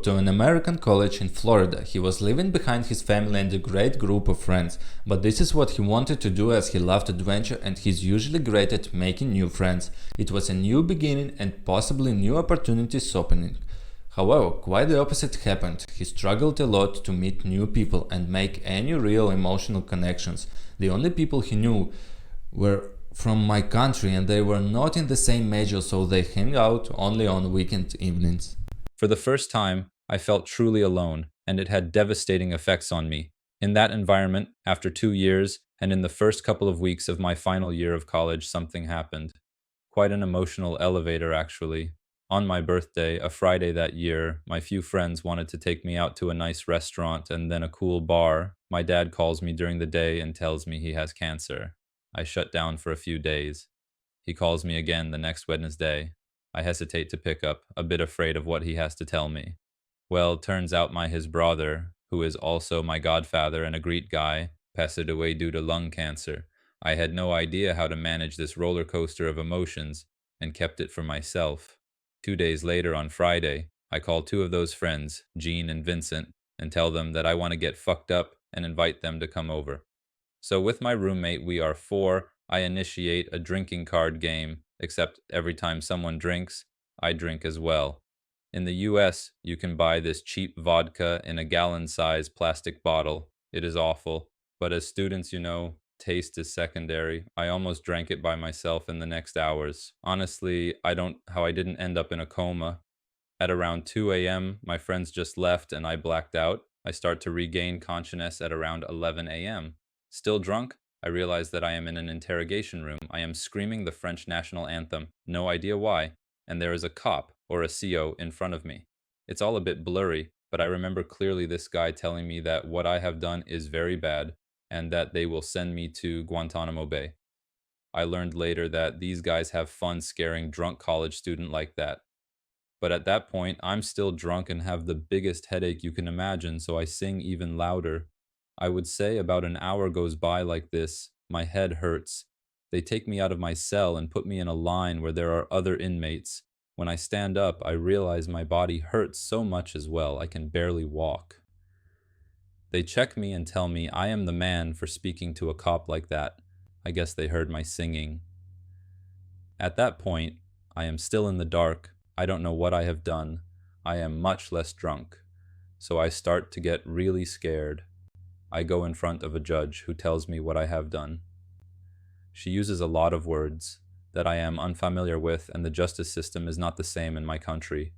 To an American college in Florida. He was leaving behind his family and a great group of friends, but this is what he wanted to do as he loved adventure and he's usually great at making new friends. It was a new beginning and possibly new opportunities opening. However, quite the opposite happened. He struggled a lot to meet new people and make any real emotional connections. The only people he knew were from my country and they were not in the same major, so they hang out only on weekend evenings. For the first time, I felt truly alone, and it had devastating effects on me. In that environment, after 2 years, and in the first couple of weeks of my final year of college, something happened. Quite an emotional elevator, actually. On my birthday, a Friday that year, my few friends wanted to take me out to a nice restaurant and then a cool bar. My dad calls me during the day and tells me he has cancer. I shut down for a few days. He calls me again the next Wednesday. I hesitate to pick up, a bit afraid of what he has to tell me. Well, turns out his brother, who is also my godfather and a Greek guy, passed away due to lung cancer. I had no idea how to manage this roller coaster of emotions and kept it for myself. 2 days later, on Friday, I call two of those friends, Jean and Vincent, and tell them that I want to get fucked up and invite them to come over. So with my roommate, we are four. I initiate a drinking card game, except every time someone drinks, I drink as well. In the US, you can buy this cheap vodka in a gallon-sized plastic bottle. It is awful, but as students, taste is secondary. I almost drank it by myself in the next hours. Honestly, I don't how I didn't end up in a coma. At around 2 a.m., my friends just left and I blacked out. I start to regain consciousness at around 11 a.m. Still drunk, I realize that I am in an interrogation room. I am screaming the French national anthem, no idea why, and there is a cop, or a CO, in front of me. It's all a bit blurry, but I remember clearly this guy telling me that what I have done is very bad, and that they will send me to Guantanamo Bay. I learned later that these guys have fun scaring drunk college student like that. But at that point, I'm still drunk and have the biggest headache you can imagine, so I sing even louder. I would say about an hour goes by like this. My head hurts. They take me out of my cell and put me in a line where there are other inmates. When I stand up, I realize my body hurts so much as well, I can barely walk. They check me and tell me I am the man for speaking to a cop like that. I guess they heard my singing. At that point, I am still in the dark. I don't know what I have done. I am much less drunk. So I start to get really scared. I go in front of a judge who tells me what I have done. She uses a lot of words that I am unfamiliar with, and the justice system is not the same in my country.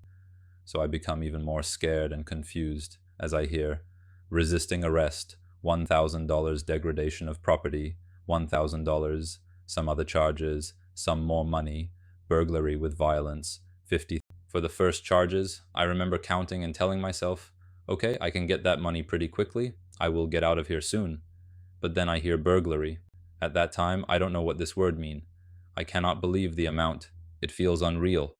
So I become even more scared and confused as I hear resisting arrest, $1,000 degradation of property, $1,000 some other charges, some more money, burglary with violence, 50. For the first charges, I remember counting and telling myself, okay, I can get that money pretty quickly. I will get out of here soon. But then I hear burglary. At that time, I don't know what this word means. I cannot believe the amount. It feels unreal.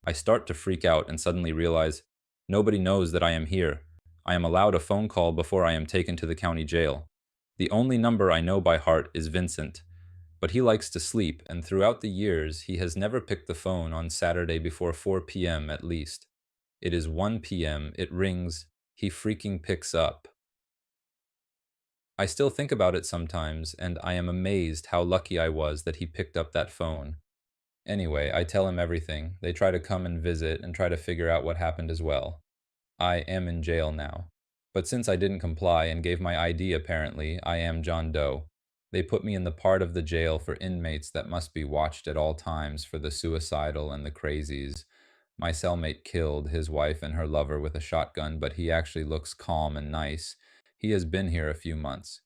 I start to freak out and suddenly realize nobody knows that I am here. I am allowed a phone call before I am taken to the county jail. The only number I know by heart is Vincent, but he likes to sleep, and throughout the years, he has never picked the phone on Saturday before 4 p.m. at least. It is 1 p.m., it rings, he freaking picks up. I still think about it sometimes, and I am amazed how lucky I was that he picked up that phone. Anyway, I tell him everything. They try to come and visit and try to figure out what happened as well. I am in jail now. But since I didn't comply and gave my ID apparently, I am John Doe. They put me in the part of the jail for inmates that must be watched at all times for the suicidal and the crazies. My cellmate killed his wife and her lover with a shotgun, but he actually looks calm and nice. He has been here a few months.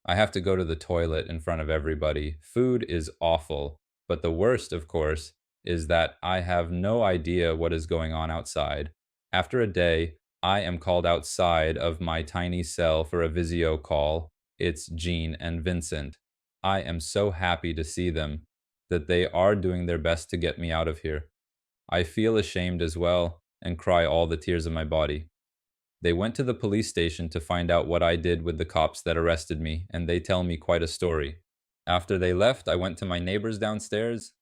I have to go to the toilet in front of everybody. Food is awful, but the worst, of course, is that I have no idea what is going on outside. After a day, I am called outside of my tiny cell for a Visio call. It's Jean and Vincent. I am so happy to see them, that they are doing their best to get me out of here. I feel ashamed as well, and cry all the tears of my body. They went to the police station to find out what I did with the cops that arrested me, and they tell me quite a story. After they left, I went to my neighbors downstairs.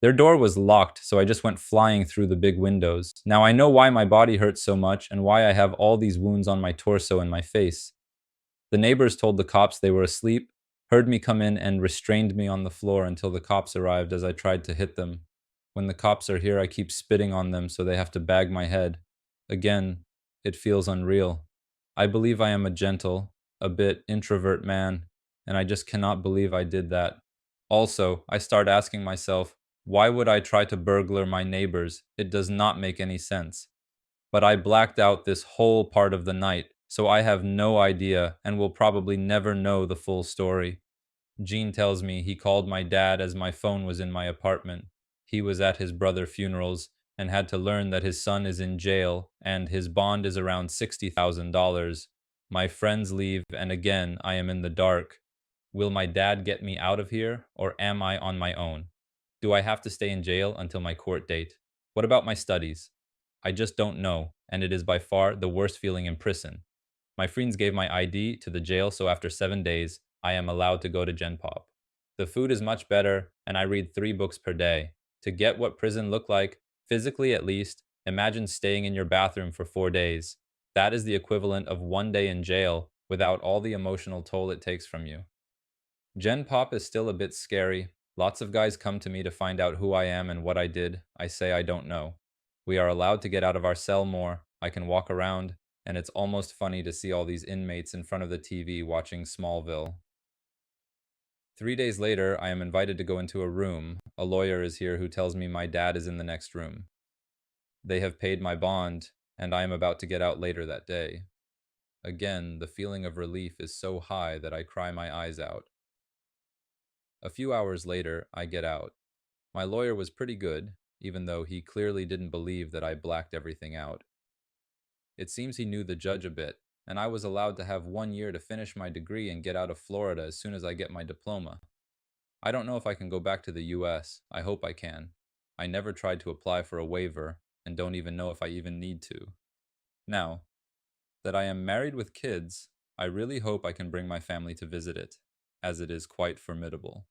Their door was locked, so I just went flying through the big windows. Now I know why my body hurts so much and why I have all these wounds on my torso and my face. The neighbors told the cops they were asleep, heard me come in, and restrained me on the floor until the cops arrived as I tried to hit them. When the cops are here, I keep spitting on them so they have to bag my head. Again, it feels unreal. I believe I am a gentle, a bit introvert man, and I just cannot believe I did that. Also, I start asking myself, why would I try to burglar my neighbors? It does not make any sense. But I blacked out this whole part of the night, so I have no idea and will probably never know the full story. Gene tells me he called my dad as my phone was in my apartment. He was at his brother's funerals and had to learn that his son is in jail and his bond is around $60,000. My friends leave, and again, I am in the dark. Will my dad get me out of here, or am I on my own? Do I have to stay in jail until my court date? What about my studies? I just don't know, and it is by far the worst feeling in prison. My friends gave my ID to the jail, so after 7 days, I am allowed to go to Gen Pop. The food is much better, and I read 3 books per day. To get what prison looked like, physically at least, imagine staying in your bathroom for 4 days. That is the equivalent of 1 day in jail without all the emotional toll it takes from you. Gen Pop is still a bit scary. Lots of guys come to me to find out who I am and what I did. I say I don't know. We are allowed to get out of our cell more. I can walk around, and it's almost funny to see all these inmates in front of the TV watching Smallville. 3 days later, I am invited to go into a room. A lawyer is here who tells me my dad is in the next room. They have paid my bond, and I am about to get out later that day. Again, the feeling of relief is so high that I cry my eyes out. A few hours later, I get out. My lawyer was pretty good, even though he clearly didn't believe that I blacked everything out. It seems he knew the judge a bit, and I was allowed to have 1 year to finish my degree and get out of Florida as soon as I get my diploma. I don't know if I can go back to the US. I hope I can. I never tried to apply for a waiver, and don't even know if I even need to. Now, that I am married with kids, I really hope I can bring my family to visit it, as it is quite formidable.